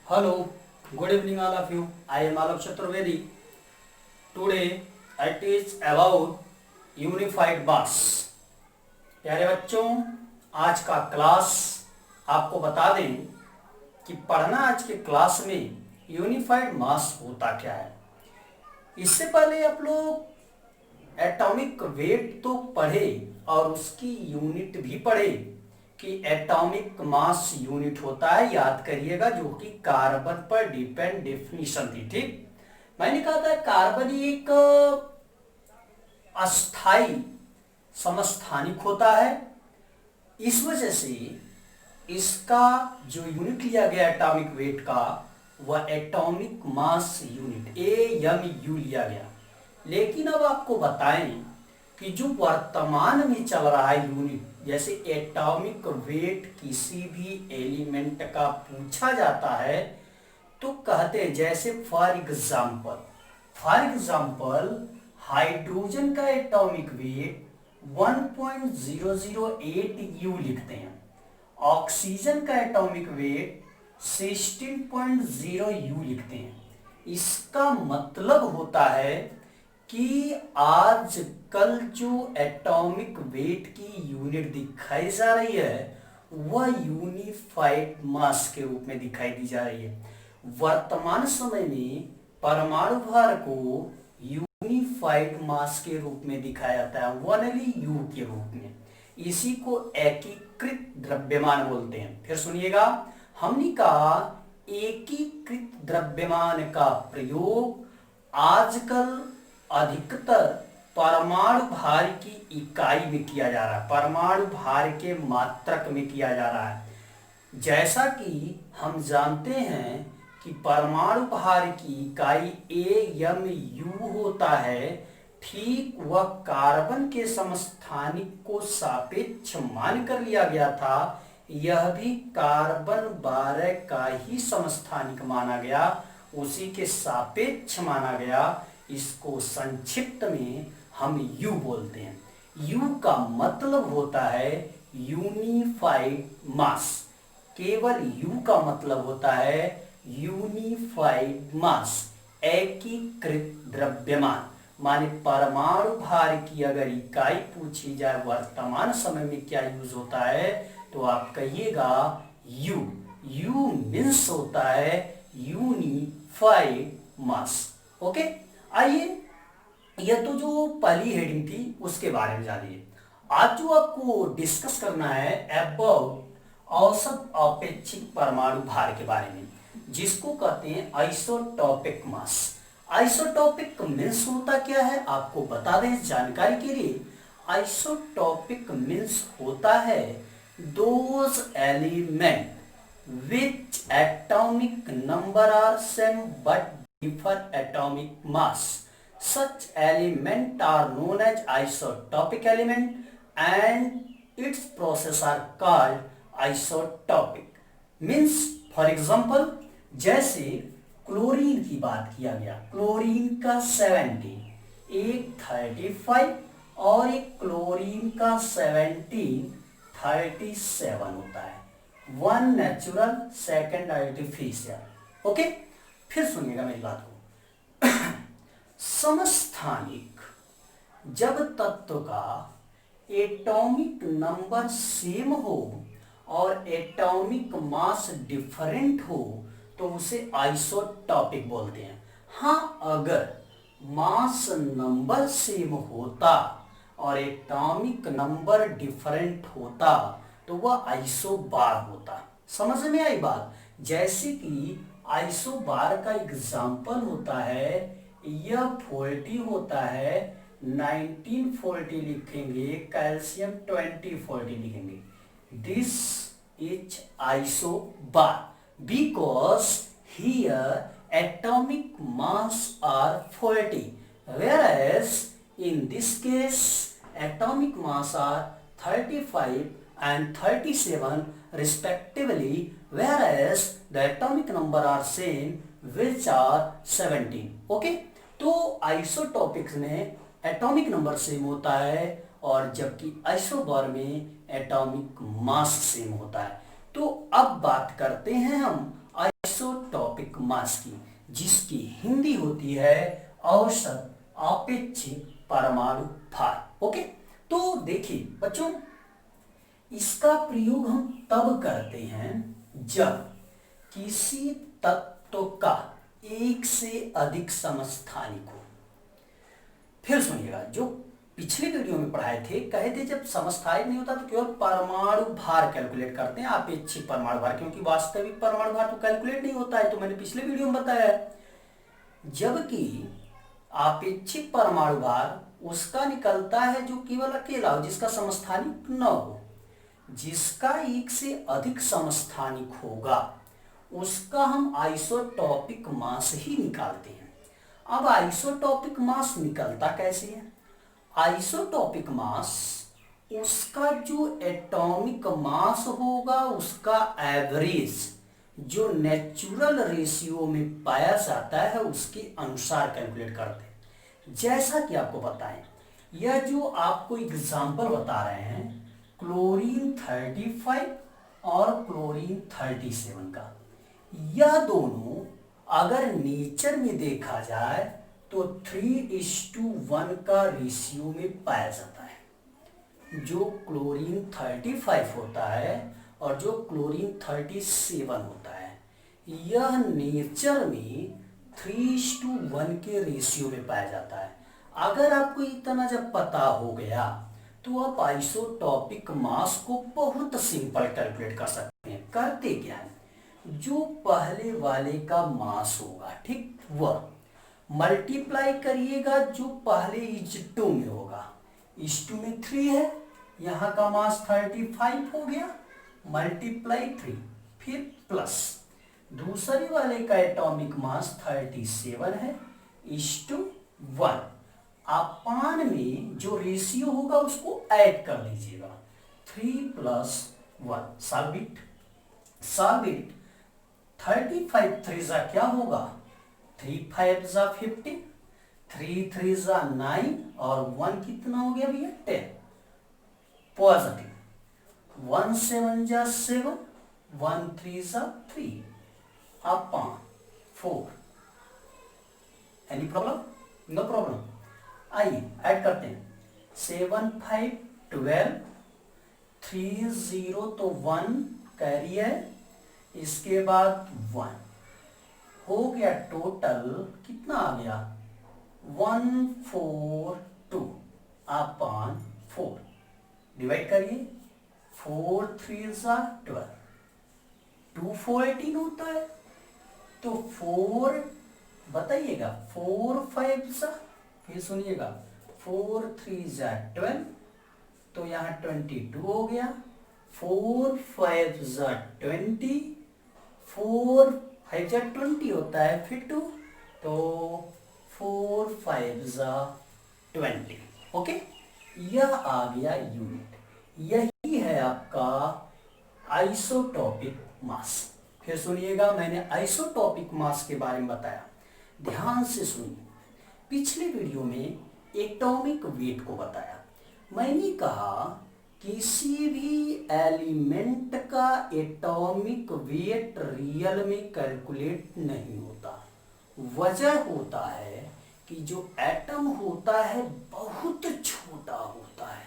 Hello, good evening all of you. I am Alok Chaturvedi. Today I teach about unified mass. प्यारे बच्चों, आज का class आपको बता दें कि पढ़ना आज के क्लास में यूनिफाइड मास होता क्या है। इससे पहले आप लोग एटॉमिक वेट तो पढ़े और उसकी यूनिट भी पढ़े कि एटॉमिक मास यूनिट होता है, याद करिएगा, जो कि कार्बन पर डिपेंड डेफिनेशन थी। ठीक, मैंने कहा था कार्बन एक अस्थाई समस्थानिक होता है। इस वजह से इसका जो यूनिट लिया गया एटॉमिक वेट का वह एटॉमिक मास यूनिट AMU लिया गया। लेकिन अब आपको बताएं कि जो वर्तमान में चल रहा है यूनिट, जैसे एटॉमिक वेट किसी भी एलिमेंट का पूछा जाता है तो कहते हैं, जैसे फॉर एग्जांपल हाइड्रोजन का एटॉमिक वेट 1.008 U लिखते हैं, ऑक्सीजन का एटॉमिक वेट 16.0 U लिखते हैं। इसका मतलब होता है कि आजकल जो एटॉमिक वेट की यूनिट दिखाई जा रही है वह यूनिफाइड मास के रूप में दिखाई दी जा रही है। वर्तमान समय में परमाणु भार को यूनिफाइड मास के रूप में दिखाया जाता है, ओनली U के रूप में। इसी को एकीकृत द्रव्यमान बोलते हैं। फिर सुनिएगा, हमने कहा एकीकृत द्रव्यमान का प्रयोग आजकल अधिकतर परमाणु भार की इकाई में किया जा रहा है, परमाणु भार के मात्रक में किया जा रहा है। जैसा कि हम जानते हैं कि परमाणु भार की इकाई AMU होता है, ठीक वह कार्बन के समस्थानिक को सापेक्ष मानकर लिया गया था। यह भी कार्बन 12 का ही समस्थानिक माना गया, उसी के सापेक्ष माना गया। इसको संक्षिप्त में हम U बोलते हैं। U का मतलब होता है यूनिफाइड मास। केवल U का मतलब होता है यूनिफाइड मास, एकीकृत द्रव्यमान। माने परमाणु भार की अगर इकाई पूछी जाए वर्तमान समय में क्या यूज होता है तो आप कहिएगा U। U मीन्स होता है यूनिफाइड मास। ओके, आइए, यह तो जो पहली हेडिंग थी उसके बारे में जानिए। आज जो आपको डिस्कस करना है अबाउट औसत अपेक्षित परमाणु भार के बारे में, जिसको कहते हैं आइसोटॉपिक मास। आइसोटॉपिक मीन्स होता क्या है आपको बता दें जानकारी के लिए। आइसोटॉपिक मीन्स होता है those element which atomic number are same but differ atomic mass. Such element are known as isotopic element and its process are called isotopic. Means for example, जैसे क्लोरीन की बात किया गया, क्लोरीन का 70, एक 35 और एक क्लोरीन का 17 37 होता है। One natural, second artificial. Okay, फिर सुनिएगा मेरी बात को। समस्थानिक जब तत्व का एटॉमिक नंबर सेम हो और एटॉमिक मास डिफरेंट हो तो उसे आइसोटॉपिक बोलते हैं। हाँ, अगर मास नंबर सेम होता और एटॉमिक नंबर डिफरेंट होता तो वह आइसोबार होता। समझ में आई बात? जैसे कि आइसोबार का एग्जाम्पल होता है, यह 40 होता है, 1940 लिखेंगे, कैल्शियम 2040 लिखेंगे। This is isobar because here atomic mass are 40 whereas in this case atomic mass are 35 and 37 respectively, whereas the atomic number are same which are 17. Okay, तो आइसोटॉपिक्स में एटॉमिक नंबर सेम होता है और जबकि आइसोबार में atomic mass same होता है। तो अब बात करते हैं हम आइसोटॉपिक मास की, जिसकी हिंदी होती है औसत अपेक्षित परमाणु भार। ओके, तो देखिए बच्चों, इसका प्रयोग हम तब करते हैं जब किसी तत्व का एक से अधिक समस्थानिक हो। फिर सुनिएगा, जो पिछले वीडियो में पढ़ाए थे, कहे थे जब समस्थानिक नहीं होता तो केवल परमाणु भार कैलकुलेट करते हैं, अपेक्षित परमाणु भार, क्योंकि वास्तविक परमाणु भार तो कैलकुलेट नहीं होता है, तो मैंने पिछले वीडियो में बताया है। जबकि अपेक्षित परमाणु भार उसका निकलता है जो केवल अकेला हो, जिसका समस्थानिक न हो। जिसका एक से अधिक समस्थानिक होगा उसका हम आइसोटॉपिक मास ही निकालते हैं। अब आइसोटॉपिक मास निकलता कैसे है? आइसोटॉपिक मास उसका जो एटॉमिक मास होगा उसका एवरेज जो नेचुरल रेशियो में पाया जाता है उसके अनुसार कैलकुलेट करते हैं। जैसा कि आपको बताएं, यह जो आपको एग्जांपल बता रहे हैं क्लोरीन 35 और क्लोरीन 37 का, यह दोनों अगर नेचर में देखा जाए तो 3:1 का रेशियो में पाया जाता है। जो क्लोरीन 35 होता है और जो क्लोरीन 37 होता है, यह नेचर में 3:1 के रेशियो में पाया जाता है। अगर आपको इतना जब पता हो गया तो आप आइसोटॉपिक मास को बहुत सिंपल कैलकुलेट कर सकते हैं। करते क्या है, जो पहले वाले का मास होगा, ठीक, वह मल्टीप्लाई करिएगा जो पहले इस2 में होगा। इस2 में 3 है, यहां का मास 35 हो गया, मल्टीप्लाई 3, फिर प्लस दूसरे वाले का एटॉमिक मास 37 है, इस2 1, अपान में जो रेशियो होगा उसको ऐड कर लीजिएगा, 3 + 1 साबित 35 3 जा क्या होगा, 3 5 जा 15, 3 3 जा 9 और 1 कितना हो गया भैया 10, पॉजिटिव 1 7 जा 7, 1 3 जा 3 अपान 4। Any problem? No problem. आइए ऐड करते हैं, 7 5 12, 3 0 तो 1 कैरी है, इसके बाद 1 हो गया, टोटल कितना आ गया 142 अपान 4, डिवाइड करिए, 4 3 जा 12, 2 4 18 होता है, तो 4 बताइएगा, 4 5 जा, फिर सुनिएगा 4 3 जा 12, तो यहां 22 हो गया, 4 5 जा 20, 4 5 जा 20 होता है, फिर 2, तो 4 5 जा 20। ओके, यह आ गया यूनिट। यही है आपका आइसोटॉपिक मास। फिर सुनिएगा, मैंने आइसोटॉपिक मास के बारे में बताया, ध्यान से सुनिए। पिछले वीडियो में एटॉमिक वेट को बताया, मैंने कहा किसी भी एलिमेंट का एटॉमिक वेट रियल में कैलकुलेट नहीं होता। वजह होता है कि जो एटम होता है बहुत छोटा होता है।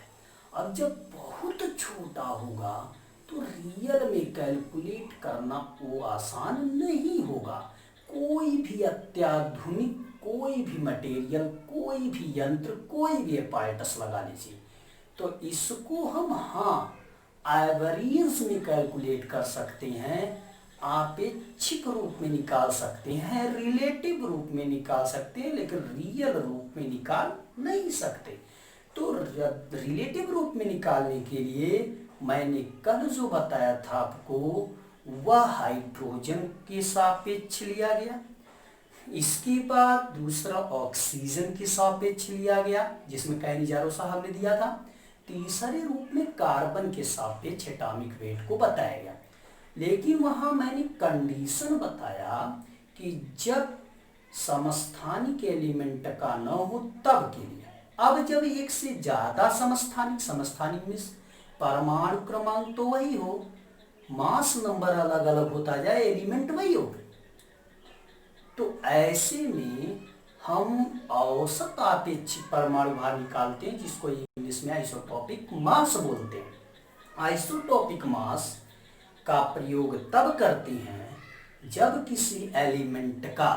अब जब बहुत छोटा होगा तो रियल में कैलकुलेट करना वो आसान नहीं होगा। कोई भी अत्याधुनिक कोई भी मटेरियल, कोई भी यंत्र, कोई भी अपैरेटस लगा लीजिए, तो इसको हम एवरेज में कैलकुलेट कर सकते हैं, आपेक्षिक रूप में निकाल सकते हैं, रिलेटिव रूप में निकाल सकते हैं, लेकिन रियल रूप में निकाल नहीं सकते। तो रिलेटिव रूप में निकालने के लिए मैंने कल जो बताया था आपको, वह हाइड्रोजन के सापेक्ष लिया गया, इसके बाद दूसरा ऑक्सीजन के सापेक्ष लिया गया जिसमें कैनिजारो साहब ने दिया था, तीसरे रूप में कार्बन के सापेक्ष एटॉमिक वेट को बताया गया। लेकिन वहां मैंने कंडीशन बताया कि जब समस्थानिक एलिमेंट का न हो तब के लिए। अब जब एक से ज्यादा समस्थानिक में परमाणु क्रमांक तो वही हो, मास नंबर अलग अलग होता जाए, एलिमेंट वही हो। तो ऐसे में हम औसत आपेक्षिक परमाणु भार निकालते हैं, जिसको इंग्लिश में आइसोटोपिक मास बोलते हैं। आइसोटोपिक मास का प्रयोग तब करते हैं जब किसी एलिमेंट का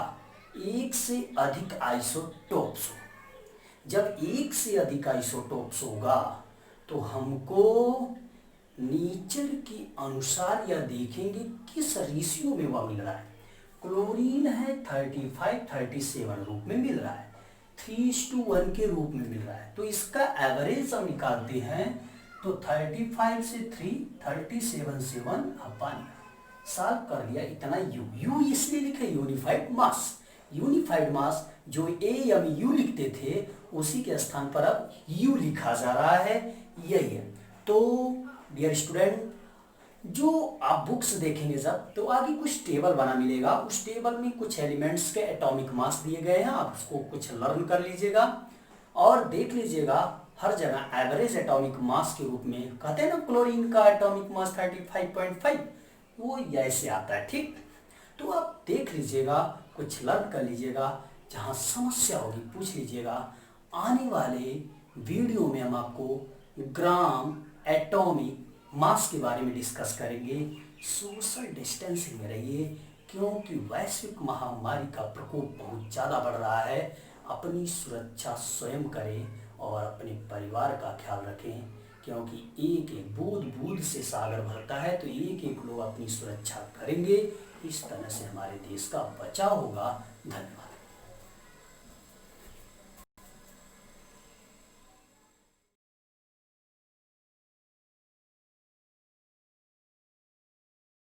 एक से अधिक आइसोटोप्स हो। जब एक से अधिक आइसोटोप्स होगा तो हमको नेचर के अनुसार यह देखेंगे किस रेशियो में वह मिल रहा है। क्लोरीन है 35 37 रूप में मिल रहा है, 3:1 के रूप में मिल रहा है। तो इसका एवरेज हम निकालते हैं तो 35 से 3 37 से 1 अपन सॉल्व कर लिया। इतना यू इसलिए लिखे यूनिफाइड मास। यूनिफाइड मास जो AMU लिखते थे उसी के स्थान पर अब U लिखा जा रहा है, यही है। तो डियर स्टूडेंट, जो आप बुक्स देखेंगे जब तो आगे कुछ टेबल बना मिलेगा, उस टेबल में कुछ एलिमेंट्स के एटॉमिक मास दिए गए हैं, आप उसको कुछ लर्न कर लीजिएगा और देख लीजिएगा। हर जगह एवरेज एटॉमिक मास के रूप में कहते हैं ना, क्लोरीन का एटॉमिक मास 35.5, वो ऐसे आता है, ठीक। तो आप देख लीजिएगा, कुछ लर्न कर लीजिएगा, जहाँ समस्या होगी पूछ लीजिएगा। आने वाले वीडियो में हम आपको ग्राम एटॉमिक मास के बारे में डिस्कस करेंगे। सोशल डिस्टेंसिंग में रहिए, क्योंकि वैश्विक महामारी का प्रकोप बहुत ज़्यादा बढ़ रहा है। अपनी सुरक्षा स्वयं करें और अपने परिवार का ख्याल रखें, क्योंकि एक एक बूंद बूंद से सागर भरता है। तो एक एक लोग अपनी सुरक्षा करेंगे, इस तरह से हमारे देश का बचाव होगा। धन्यवाद।